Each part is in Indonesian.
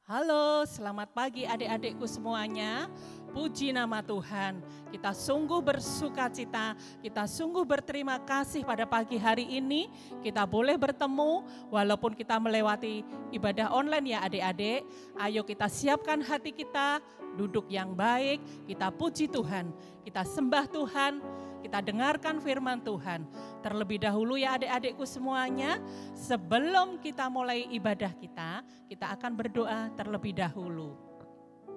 Halo, selamat pagi adik-adikku semuanya. Puji nama Tuhan. Kita sungguh bersuka cita, kita sungguh berterima kasih pada pagi hari ini. Kita boleh bertemu walaupun kita melewati ibadah online ya adik-adik. Ayo kita siapkan hati kita, duduk yang baik, kita puji Tuhan, kita sembah Tuhan, kita dengarkan firman Tuhan. Terlebih dahulu ya adik-adikku semuanya, sebelum kita mulai ibadah kita akan berdoa terlebih dahulu.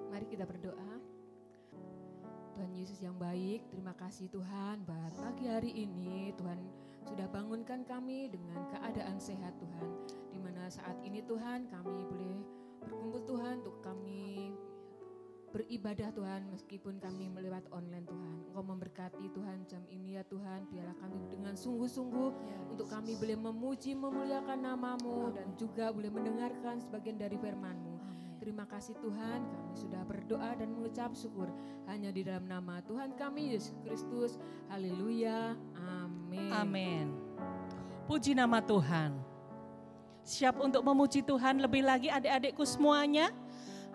Mari kita berdoa. Tuhan Yesus yang baik, terima kasih Tuhan buat pagi hari ini Tuhan sudah bangunkan kami dengan keadaan sehat Tuhan. Di mana saat ini Tuhan kami boleh berkumpul Tuhan untuk kami beribadah Tuhan meskipun kami melewat online Tuhan. Engkau memberkati Tuhan jam ini ya Tuhan, biarlah kami dengan sungguh-sungguh untuk kami boleh memuji memuliakan nama-Mu dan juga boleh mendengarkan sebagian dari firman-Mu. Terima kasih Tuhan, kami sudah berdoa dan mengucap syukur hanya di dalam nama Tuhan kami Yesus Kristus. Haleluya, amin. Amin. Puji nama Tuhan. Siap untuk memuji Tuhan lebih lagi adik-adikku semuanya?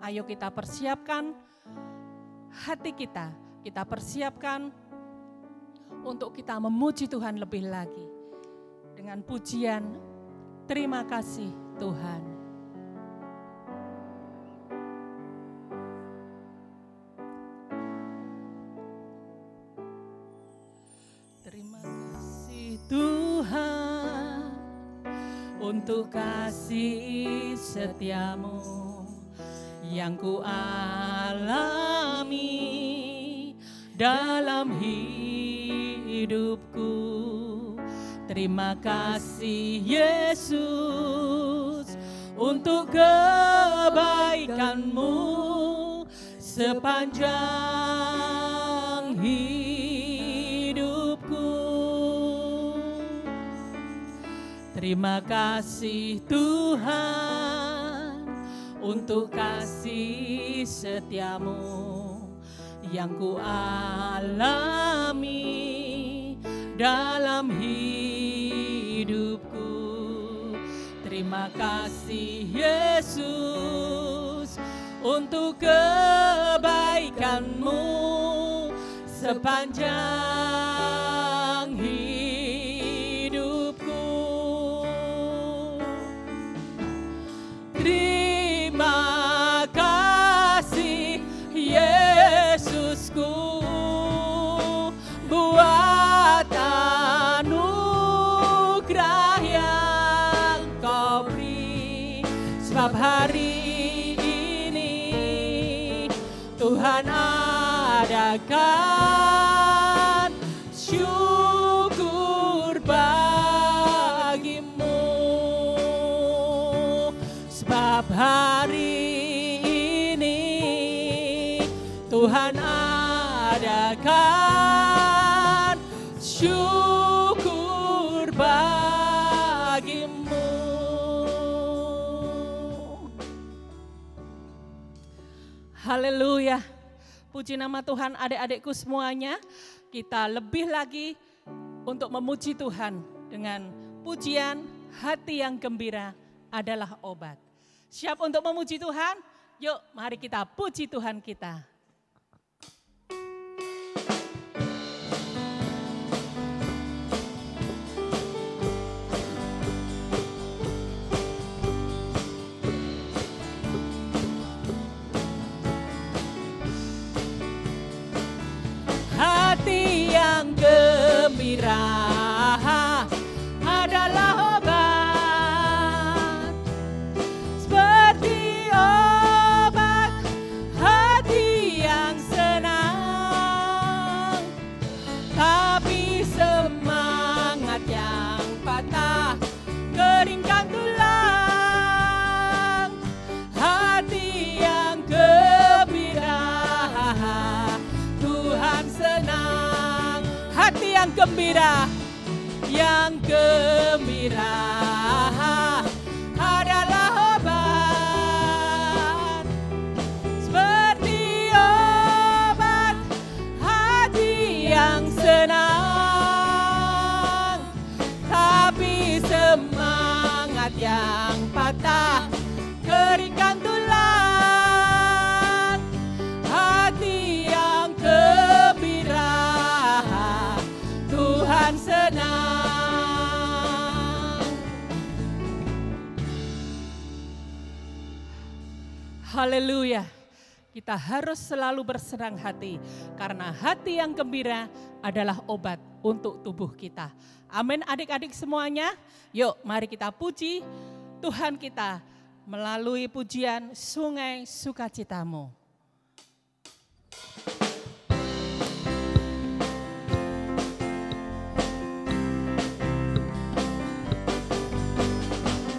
Ayo kita persiapkan hati kita persiapkan untuk kita memuji Tuhan lebih lagi. Dengan pujian, terima kasih Tuhan. Terima kasih Tuhan untuk kasih setiamu yang ku alami dalam hidupku. Terima kasih Yesus untuk kebaikan-Mu sepanjang hidupku. Terima kasih Tuhan untuk kasih setiamu yang ku alami dalam hidupku. Terima kasih Yesus untuk kebaikan-Mu sepanjang hidupku. Terima kasih Yesusku buat anugerah yang Kau beri. Sebab hari ini Tuhan adakan syukur bagimu. Sebab hari ini Tuhan adakan syukur bagimu. Haleluya. Puji nama Tuhan adik-adikku semuanya. Kita lebih lagi untuk memuji Tuhan dengan pujian hati yang gembira adalah obat. Siap untuk memuji Tuhan? Yuk mari kita puji Tuhan kita. Hati yang gembira adalah obat, seperti obat hati yang senang. Tapi semangat yang patah keringkan tulang. Hati yang gembira Tuhan senang. Hati yang gembira adalah obat, seperti obat hati yang senang. Tapi semangat yang patah keringkan tulang. Haleluya. Kita harus selalu bersenang hati, karena hati yang gembira adalah obat untuk tubuh kita. Amin adik-adik semuanya. Yuk mari kita puji Tuhan kita melalui pujian Sungai Sukacitamu.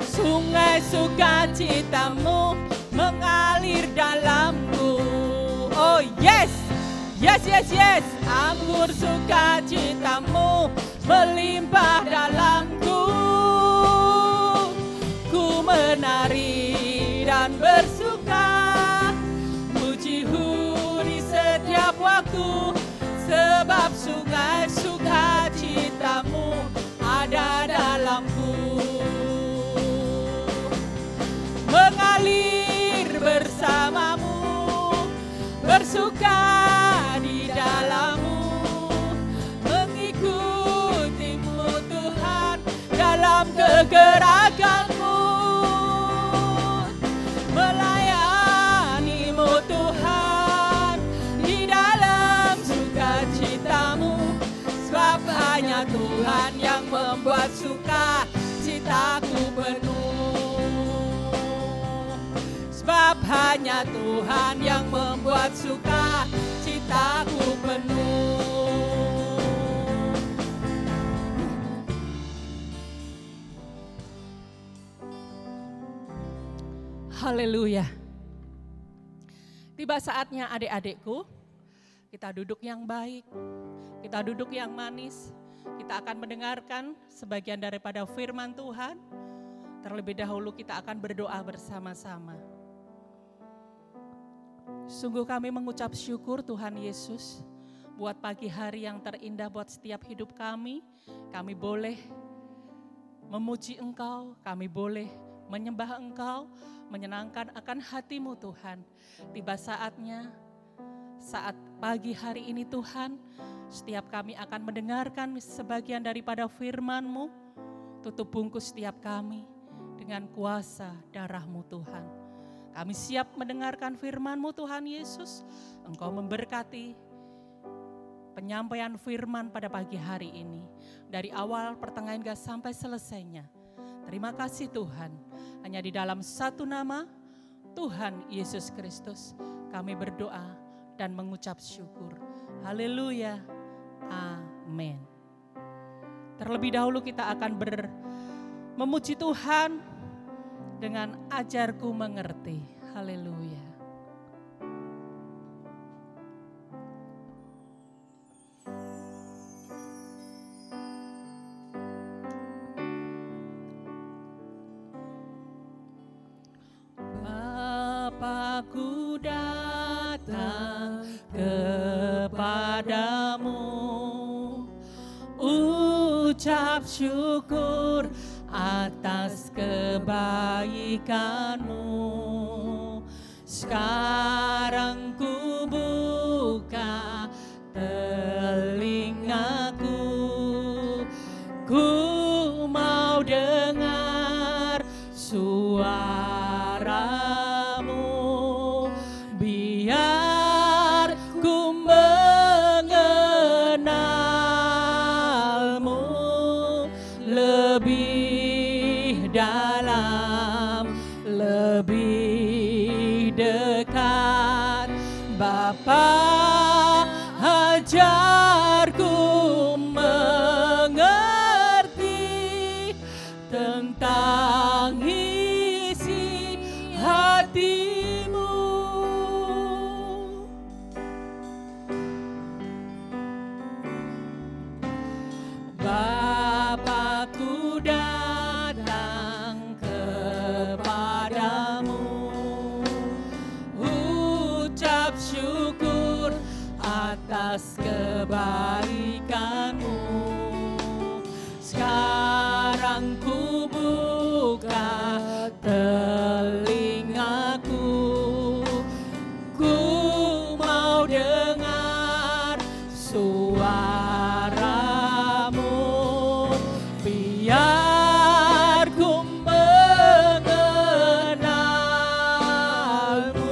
Sungai sukacitamu mengalir dalamku. Oh yes, yes, yes, yes. Anggur sukacitamu melimpah dalamku. Ku menari dan bersuka, puji-hu di setiap waktu, sebab sungai sukacitamu ada dalamku. Mengalir bersamamu, bersuka di dalammu, mengikutimu Tuhan dalam kegerakanmu, melayanimu Tuhan di dalam sukacitamu, sebab hanya Tuhan yang membuat sukacitaku penuh. Sebab hanya Tuhan yang membuat sukacitaku penuh. Haleluya. Tiba saatnya adik-adikku, kita duduk yang baik, kita duduk yang manis, kita akan mendengarkan sebagian daripada firman Tuhan. Terlebih dahulu kita akan berdoa bersama-sama. Sungguh kami mengucap syukur Tuhan Yesus buat pagi hari yang terindah buat setiap hidup kami. Kami boleh memuji Engkau, kami boleh menyembah Engkau, menyenangkan akan hati-Mu Tuhan. Tiba saatnya, saat pagi hari ini Tuhan, setiap kami akan mendengarkan sebagian daripada firman-Mu. Tutup bungkus setiap kami dengan kuasa darah-Mu Tuhan. Kami siap mendengarkan firman-Mu Tuhan Yesus. Engkau memberkati penyampaian firman pada pagi hari ini. Dari awal, pertengahan, hingga sampai selesainya. Terima kasih Tuhan. Hanya di dalam satu nama, Tuhan Yesus Kristus, kami berdoa dan mengucap syukur. Haleluya. Amin. Terlebih dahulu kita akan memuji Tuhan dengan ajarku mengerti. Haleluya. Bapakku datang kepadamu, ucap syukur atas kebaikan-Mu. Sekarang ku buka telingaku, ku mau dengar suara-Mu, biar ku mengenal-Mu lebih dalam, lebih dekat. Bapa, ajarku mengerti tentang isi hati-Mu. Bapakku datang kepadamu, ucap syukur atas kebaikan-Mu. Sekarang ku buka telingaku, ku mau dengar suara-Mu, biar ku mengenal-Mu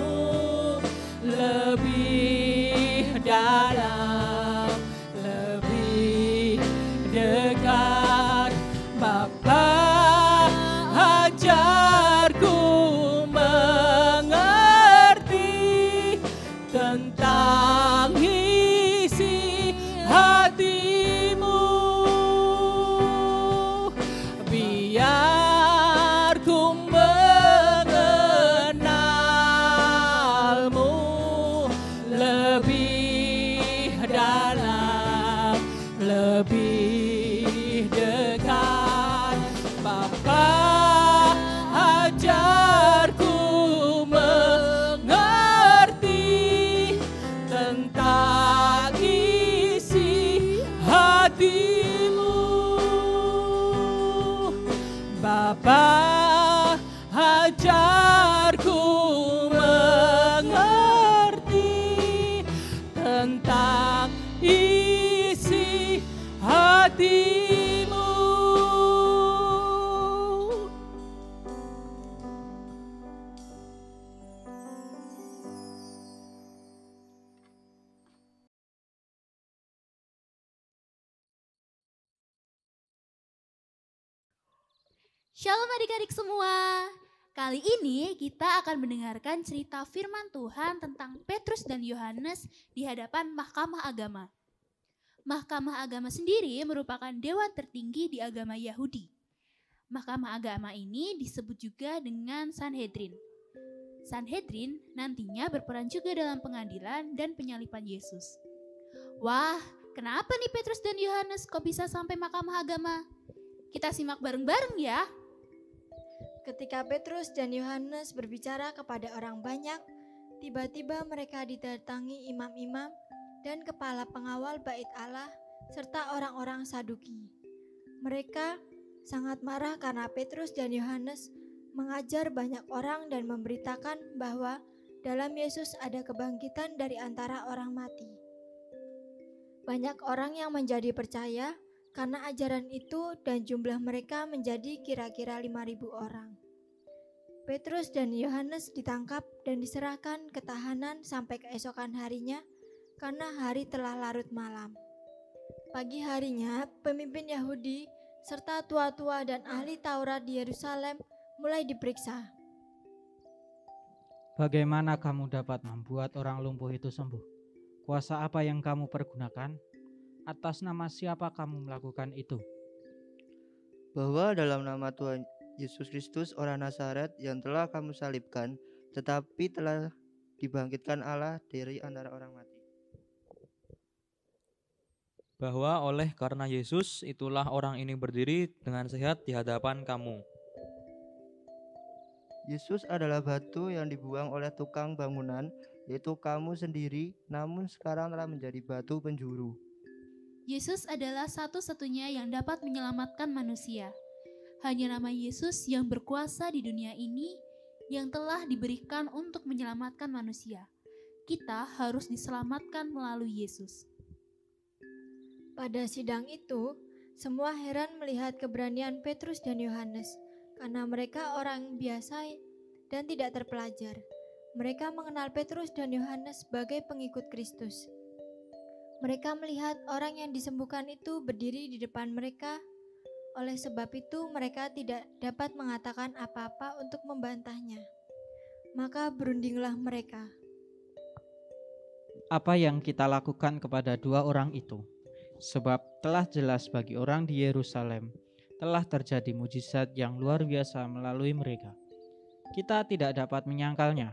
Shalom adik-adik semua. Kali ini kita akan mendengarkan cerita firman Tuhan tentang Petrus dan Yohanes di hadapan Mahkamah Agama. Mahkamah Agama sendiri merupakan dewan tertinggi di agama Yahudi. Mahkamah Agama ini disebut juga dengan Sanhedrin. Sanhedrin nantinya berperan juga dalam pengadilan dan penyaliban Yesus. Wah, kenapa nih Petrus dan Yohanes kok bisa sampai Mahkamah Agama? Kita simak bareng-bareng ya. Ketika Petrus dan Yohanes berbicara kepada orang banyak, tiba-tiba mereka didatangi imam-imam dan kepala pengawal bait Allah serta orang-orang Saduki. Mereka sangat marah karena Petrus dan Yohanes mengajar banyak orang dan memberitakan bahwa dalam Yesus ada kebangkitan dari antara orang mati. Banyak orang yang menjadi percaya karena ajaran itu dan jumlah mereka menjadi kira-kira 5.000 orang. Petrus dan Yohanes ditangkap dan diserahkan ke tahanan sampai keesokan harinya karena hari telah larut malam. Pagi harinya, pemimpin Yahudi serta tua-tua dan ahli Taurat di Yerusalem mulai diperiksa. Bagaimana kamu dapat membuat orang lumpuh itu sembuh? Kuasa apa yang kamu pergunakan? Atas nama siapa kamu melakukan itu? Bahwa dalam nama Tuhan Yesus Kristus orang Nazaret yang telah kamu salibkan, tetapi telah dibangkitkan Allah dari antara orang mati. Bahwa oleh karena Yesus itulah orang ini berdiri dengan sehat di hadapan kamu. Yesus adalah batu yang dibuang oleh tukang bangunan, yaitu kamu sendiri, namun sekarang telah menjadi batu penjuru. Yesus adalah satu-satunya yang dapat menyelamatkan manusia. Hanya nama Yesus yang berkuasa di dunia ini yang telah diberikan untuk menyelamatkan manusia. Kita harus diselamatkan melalui Yesus. Pada sidang itu, semua heran melihat keberanian Petrus dan Yohanes karena mereka orang biasa dan tidak terpelajar. Mereka mengenal Petrus dan Yohanes sebagai pengikut Kristus. Mereka melihat orang yang disembuhkan itu berdiri di depan mereka. Oleh sebab itu, mereka tidak dapat mengatakan apa-apa untuk membantahnya. Maka berundinglah mereka. Apa yang kita lakukan kepada dua orang itu? Sebab telah jelas bagi orang di Yerusalem telah terjadi mujizat yang luar biasa melalui mereka. Kita tidak dapat menyangkalnya,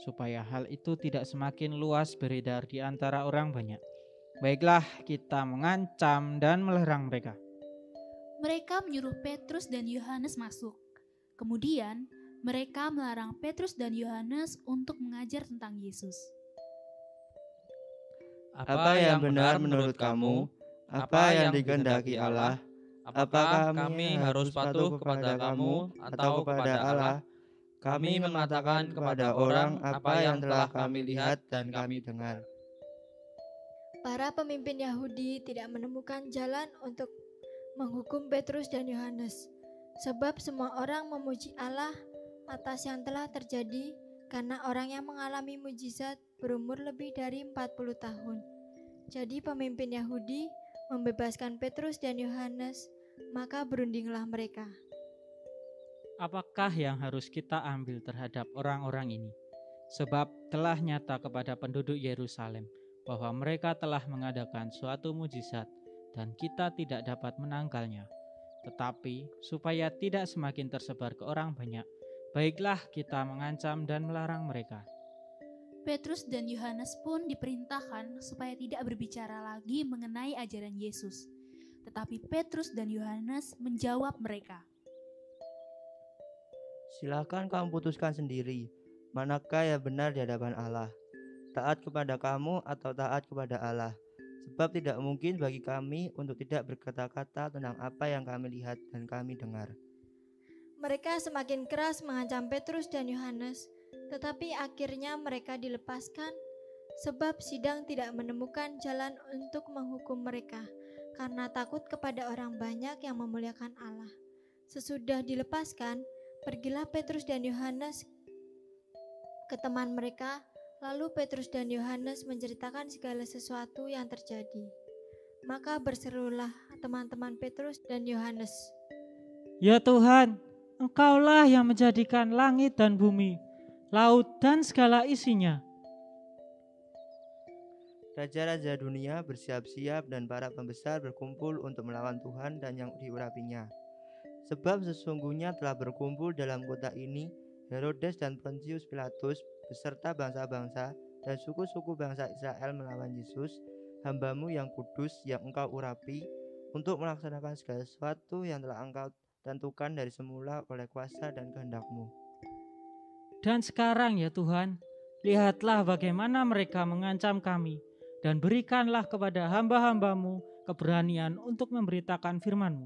supaya hal itu tidak semakin luas beredar di antara orang banyak. Baiklah, kita mengancam dan melarang mereka. Mereka menyuruh Petrus dan Yohanes masuk. Kemudian, mereka melarang Petrus dan Yohanes untuk mengajar tentang Yesus. Apa yang benar menurut kamu? Apa yang dikehendaki Allah? Apakah kami harus patuh kepada kamu atau kepada Allah? Kami mengatakan kepada orang apa yang telah kami lihat dan kami dengar. Para pemimpin Yahudi tidak menemukan jalan untuk menghukum Petrus dan Yohanes, sebab semua orang memuji Allah atas yang telah terjadi karena orang yang mengalami mujizat berumur lebih dari 40 tahun. Jadi pemimpin Yahudi membebaskan Petrus dan Yohanes, maka berundinglah mereka. Apakah yang harus kita ambil terhadap orang-orang ini? Sebab telah nyata kepada penduduk Yerusalem bahwa mereka telah mengadakan suatu mujizat dan kita tidak dapat menangkalnya. Tetapi supaya tidak semakin tersebar ke orang banyak, baiklah kita mengancam dan melarang mereka. Petrus dan Yohanes pun diperintahkan supaya tidak berbicara lagi mengenai ajaran Yesus. Tetapi Petrus dan Yohanes menjawab mereka. Silakan kamu putuskan sendiri, manakah yang benar di hadapan Allah? Taat kepada kamu atau taat kepada Allah? Sebab tidak mungkin bagi kami untuk tidak berkata-kata tentang apa yang kami lihat dan kami dengar. Mereka semakin keras mengancam Petrus dan Yohanes, tetapi akhirnya mereka dilepaskan, sebab sidang tidak menemukan jalan untuk menghukum mereka, karena takut kepada orang banyak yang memuliakan Allah. Sesudah dilepaskan, pergilah Petrus dan Yohanes ke teman mereka, lalu Petrus dan Yohanes menceritakan segala sesuatu yang terjadi. Maka berserulah teman-teman Petrus dan Yohanes, Ya Tuhan, Engkaulah yang menjadikan langit dan bumi, laut dan segala isinya. Raja-raja dunia bersiap-siap dan para pembesar berkumpul untuk melawan Tuhan dan yang diurapinya. Sebab sesungguhnya telah berkumpul dalam kota ini Herodes dan Pontius Pilatus beserta bangsa-bangsa dan suku-suku bangsa Israel melawan Yesus, hamba-Mu yang kudus yang Engkau urapi, untuk melaksanakan segala sesuatu yang telah Engkau tentukan dari semula oleh kuasa dan kehendak-Mu. Dan sekarang ya Tuhan, lihatlah bagaimana mereka mengancam kami, dan berikanlah kepada hamba-hamba-Mu keberanian untuk memberitakan firman-Mu.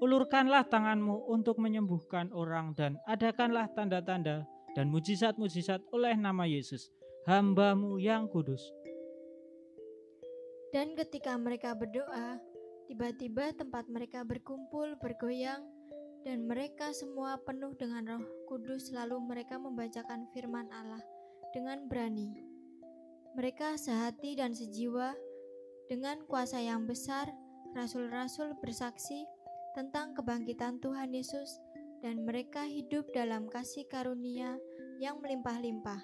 Ulurkanlah tangan-Mu untuk menyembuhkan orang dan adakanlah tanda-tanda dan mujizat-mujizat oleh nama Yesus, hamba-Mu yang kudus. Dan ketika mereka berdoa, tiba-tiba tempat mereka berkumpul bergoyang, dan mereka semua penuh dengan Roh Kudus, lalu mereka membacakan firman Allah dengan berani. Mereka sehati dan sejiwa, dengan kuasa yang besar, rasul-rasul bersaksi tentang kebangkitan Tuhan Yesus, dan mereka hidup dalam kasih karunia yang melimpah-limpah.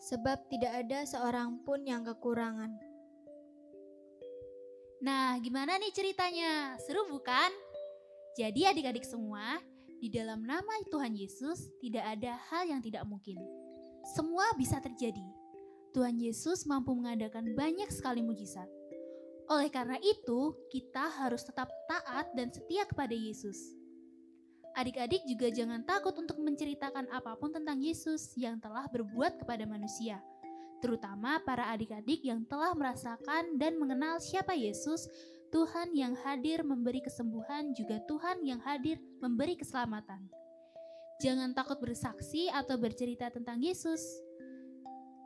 Sebab tidak ada seorang pun yang kekurangan. Nah, gimana nih ceritanya? Seru bukan? Jadi adik-adik semua, di dalam nama Tuhan Yesus tidak ada hal yang tidak mungkin. Semua bisa terjadi. Tuhan Yesus mampu mengadakan banyak sekali mujizat. Oleh karena itu, kita harus tetap taat dan setia kepada Yesus. Adik-adik juga jangan takut untuk menceritakan apapun tentang Yesus yang telah berbuat kepada manusia. Terutama para adik-adik yang telah merasakan dan mengenal siapa Yesus, Tuhan yang hadir memberi kesembuhan, juga Tuhan yang hadir memberi keselamatan. Jangan takut bersaksi atau bercerita tentang Yesus.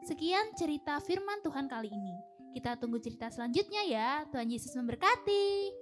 Sekian cerita firman Tuhan kali ini. Kita tunggu cerita selanjutnya ya. Tuhan Yesus memberkati.